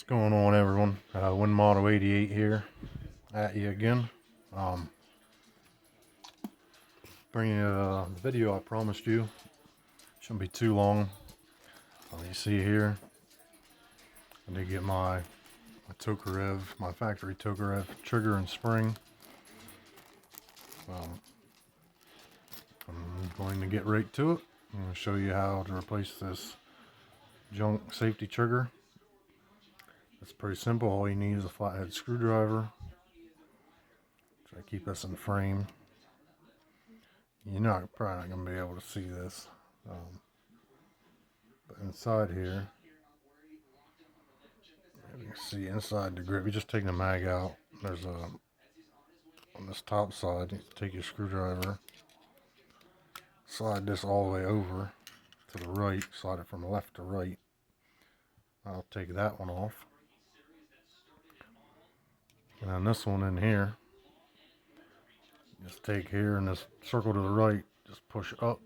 What's going on, everyone? Wind Model 88 here at you again. Bringing you the video I promised you. Shouldn't be too long. You see here, I did get my Tokarev, my factory Tokarev trigger and spring. I'm going to get right to it. I'm going to show you how to replace this junk safety trigger. It's pretty simple. All you need is a flathead screwdriver. Try to keep this in frame. You're probably not going to be able to see this. But inside here, you can see inside the grip, you're just taking the mag out. There's on this top side, you take your screwdriver, slide this all the way over to the right, slide it from left to right. I'll take that one off. And then this one in here, just take here and this circle to the right, just push up.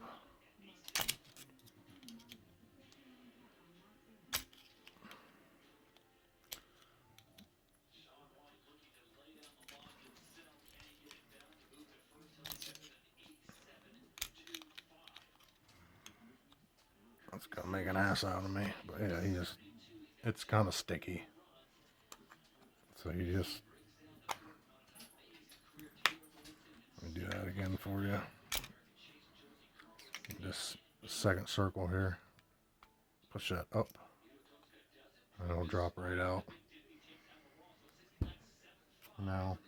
That's gonna make an ass out of me, but yeah, it's kind of sticky. So you just, let me do that again for you. This second circle here, push that up, and it'll drop right out. Now,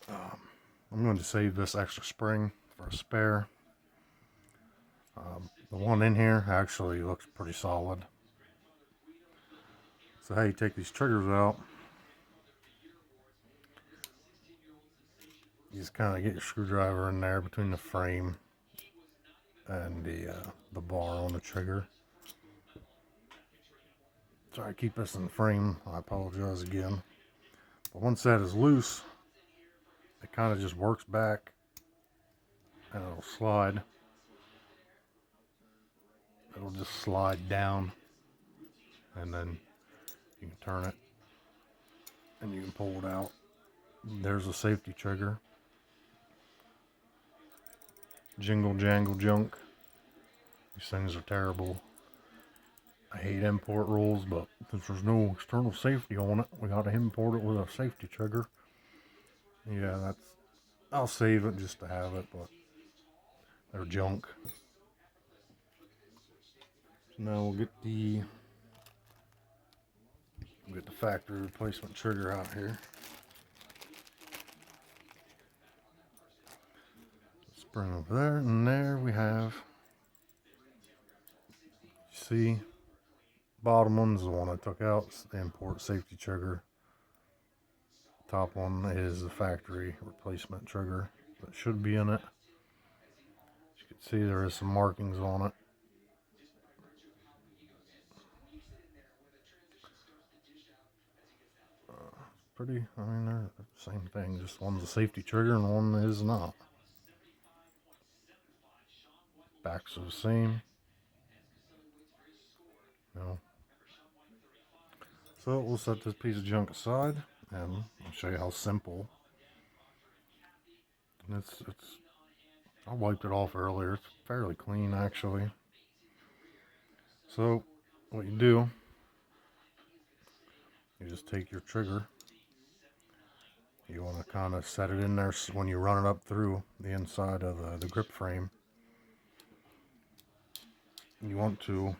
I'm going to save this extra spring for a spare. The one in here actually looks pretty solid. So how you take these triggers out, you just kind of get your screwdriver in there between the frame and the bar on the trigger. Try to keep this in the frame. I apologize again. But once that is loose, it kind of just works back and it'll slide. It'll just slide down, and then you can turn it and you can pull it out. There's a safety trigger. Jingle jangle junk. These things are terrible. I hate import rules, but since there's no external safety on it, we gotta import it with a safety trigger. Yeah, I'll save it just to have it, but they're junk. So now we'll get the factory replacement trigger out here. Spring over there, and there we have, see, bottom one's the one I took out. It's the import safety trigger. Top one is the factory replacement trigger that should be in it. As you can see, there is some markings on it. Pretty, I mean, they're the same thing, just one's a safety trigger and one is not. Backs are the same. No. So we'll set this piece of junk aside and I'll show you how simple. And I wiped it off earlier. It's fairly clean actually. So what you do, you just take your trigger. You want to kind of set it in there when you run it up through the inside of the grip frame. You want to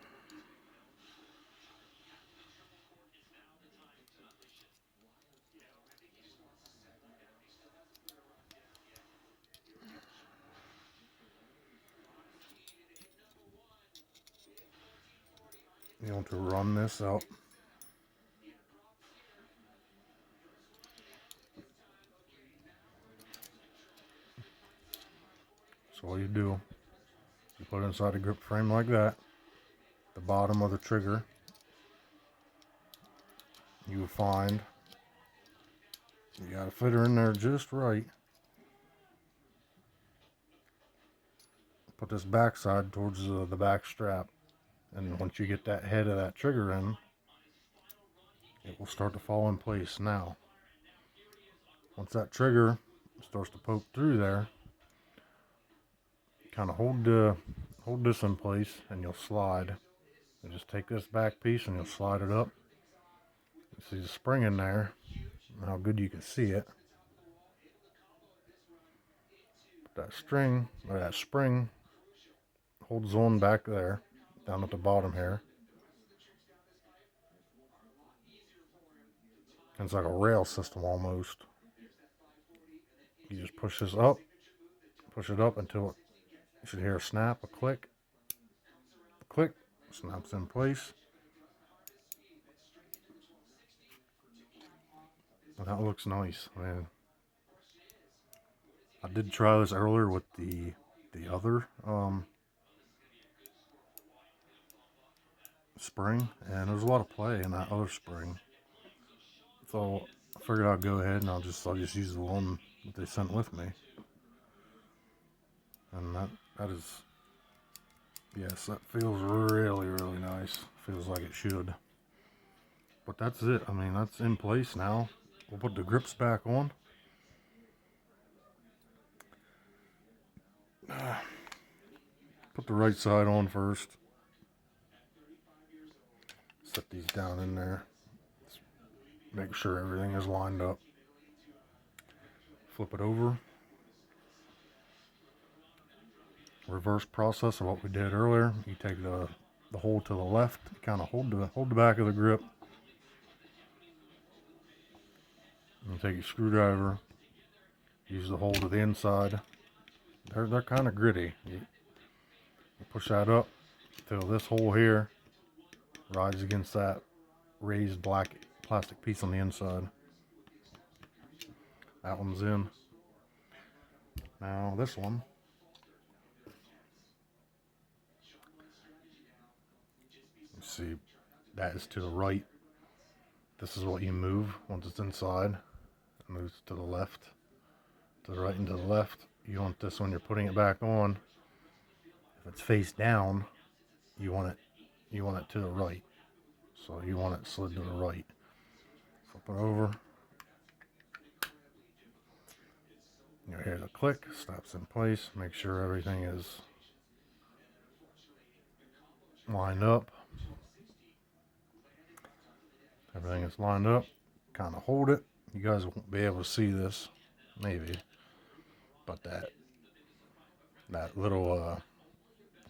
run this out. So all you do, you put it inside the grip frame like that. The bottom of the trigger, you will find you gotta fit her in there just right. Put this back side towards the back strap, And once you get that head of that trigger in, it will start to fall in place. Now, once that trigger starts to poke through there, kind of hold this in place, and you'll slide. You just take this back piece and you'll slide it up. You see the spring in there, and how good you can see it. That string, or that spring, holds on back there, down at the bottom here. It's like a rail system almost. You just push this up, push it up until you should hear a snap, a click, snaps in place. And that looks nice, man. I did try this earlier with the other spring, and there's a lot of play in that other spring. So I figured I'd go ahead and I'll just use the one that they sent with me. And that is, yes, that feels really, really nice. Feels like it should. But that's it. I mean, that's in place now. We'll put the grips back on. Put the right side on first. Set these down in there. Just make sure everything is lined up. Flip it over. Reverse process of what we did earlier. You take the hole to the left, kind of hold the back of the grip. And take your screwdriver. Use the hole to the inside. They're kind of gritty. You push that up till this hole here rides against that raised black plastic piece on the inside. That one's in. Now this one. Let's see, that is to the right. This is what you move once it's inside. It moves to the left, to the right, and to the left. You want this when you're putting it back on. If it's face down, you want it to the right. So you want it slid to the right. Flip it over. You hear the click, stops in place. Make sure everything is lined up. Everything is lined up. Kind of hold it. You guys won't be able to see this, maybe, but that little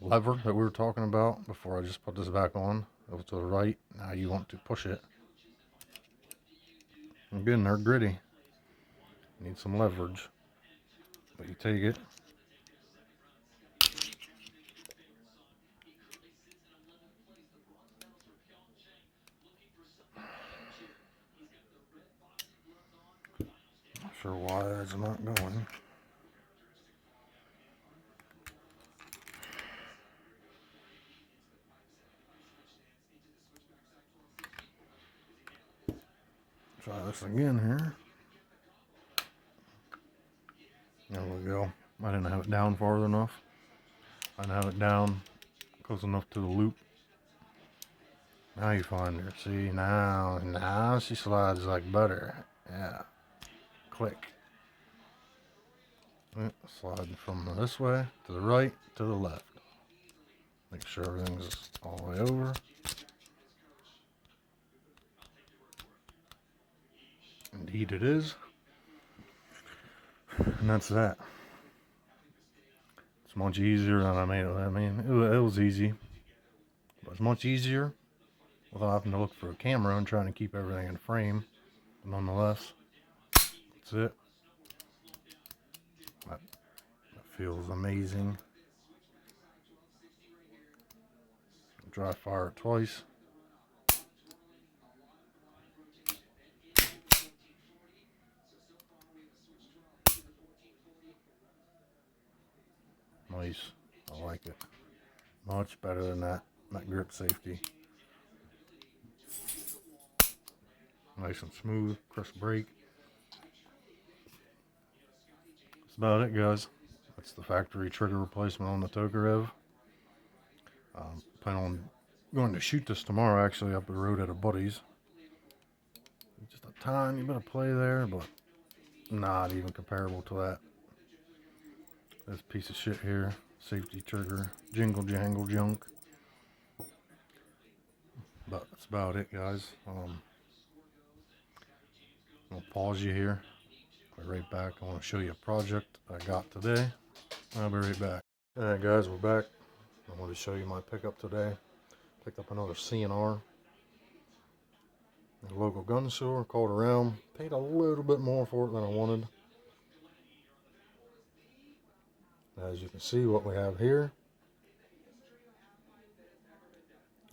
lever that we were talking about before I just put this back on, over to the right. Now you want to push it. Again, they're gritty. Need some leverage, but you take it. Not sure why it's not going. Try this again here. There we go. I didn't have it down far enough. I didn't have it down close enough to the loop. Now you find her. See, now she slides like butter. Yeah. Click. Slide from this way to the right to the left. Make sure everything's all the way over. Indeed it is. And that's that. It's much easier than I made it. I mean, it was easy. But it's much easier without having to look for a camera and trying to keep everything in frame. But nonetheless, that's it. That feels amazing. Dry fire it twice. Nice. I like it. Much better than that grip safety. Nice and smooth, crisp brake. That's about it, guys. That's the factory trigger replacement on the Tokarev. Plan on going to shoot this tomorrow, actually, up the road at a buddy's. Just a tiny bit of play there, but not even comparable to that. This piece of shit here, safety trigger, jingle jangle junk. But that's about it, guys. I'll pause you here. I'll be right back. I want to show you a project I got today. I'll be right back. Alright guys, we're back. I want to show you my pickup today. Picked up another CNR. A local gun store, called around. Paid a little bit more for it than I wanted. As you can see, what we have here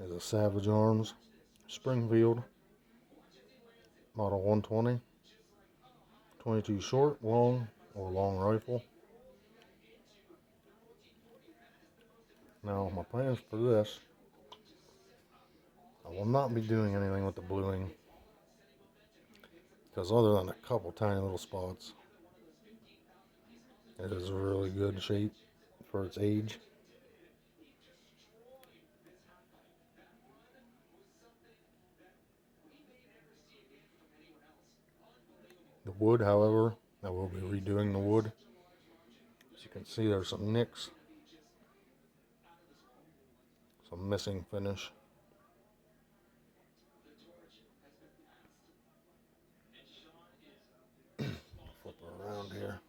is a Savage Arms Springfield Model 120. 22 short, long, or long rifle. Now, my plans for this, I will not be doing anything with the bluing, because other than a couple tiny little spots, it is really good shape for its age. The wood, however, I will be redoing the wood. As you can see, there's some nicks, some missing finish. Flip it around here.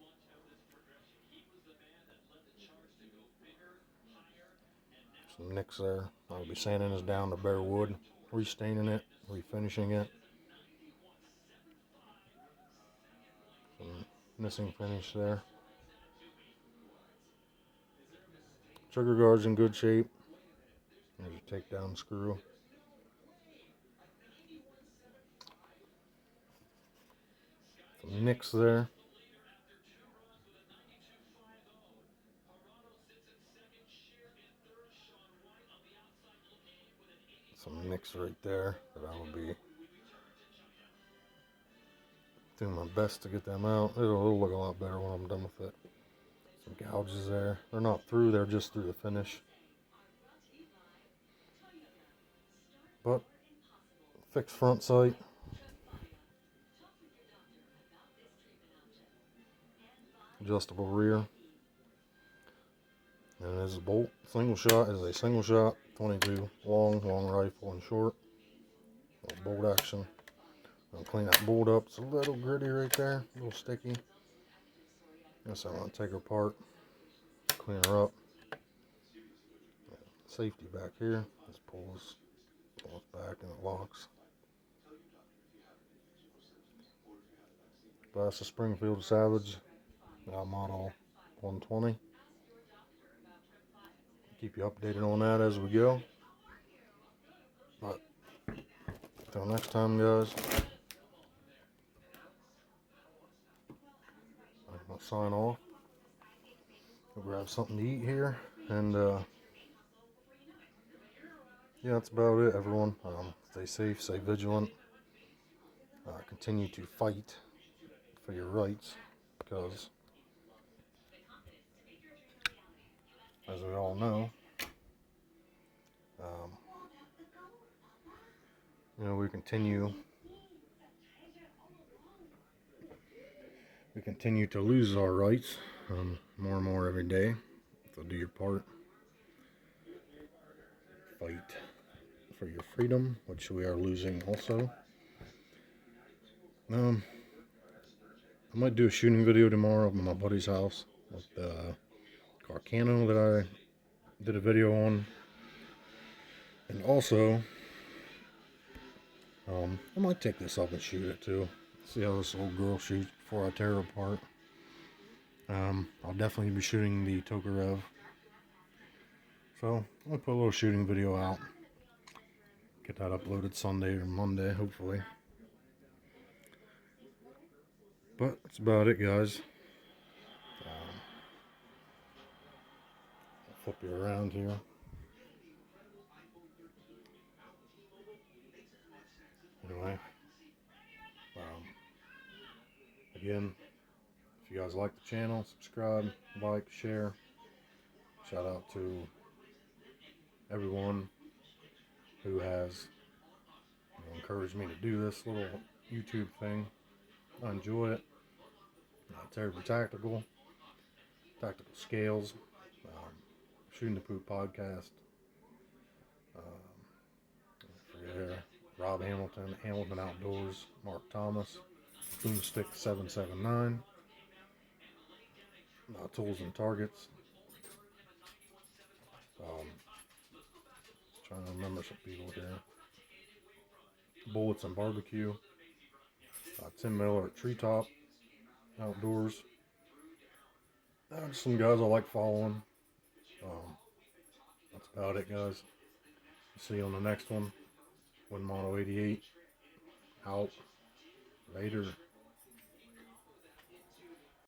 Some nicks there. I'll be sanding this down to bare wood, restaining it, refinishing it. Some missing finish there. Trigger guard's in good shape. There's a takedown screw. Some nicks there. Some nicks right there that I will be doing my best to get them out. It'll look a lot better when I'm done with it. Some gouges there. They're not through, they're just through the finish. But fixed front sight. Adjustable rear. And this is a bolt. Single shot is a single shot. 22 long rifle and short. Bolt action. I'll clean that bolt up. It's a little gritty right there, a little sticky. Guess I'm gonna take her apart, clean her up. Safety back here. Just pulls back and it locks. But that's a Springfield Savage model 120. Keep you updated on that as we go. But until next time, guys, I'm gonna sign off. We'll grab something to eat here, and yeah, that's about it, everyone. Stay safe, stay vigilant. Continue to fight for your rights, because as we all know, you know, we continue to lose our rights more and more every day. So do your part. Fight for your freedom, which we are losing also. I might do a shooting video tomorrow at my buddy's house with the Carcano that I did a video on. And also, I might take this up and shoot it too. See how this old girl shoots before I tear her apart. I'll definitely be shooting the Tokarev. So, I'll put a little shooting video out. Get that uploaded Sunday or Monday, hopefully. But that's about it, guys. I'll flip you around here. Anyway, again, if you guys like the channel, subscribe, like, share. Shout out to everyone who has encouraged me to do this little YouTube thing. I enjoy it. Terribly tactical scales, shooting the poop podcast. Yeah, Rob Hamilton, Hamilton Outdoors, Mark Thomas, Boomstick 779, Tools and Targets. Trying to remember some people here. Bullets and Barbecue, Tim Miller at Treetop Outdoors. Some guys I like following. That's about it, guys. See you on the next one. Win Mono 88. Out. Later.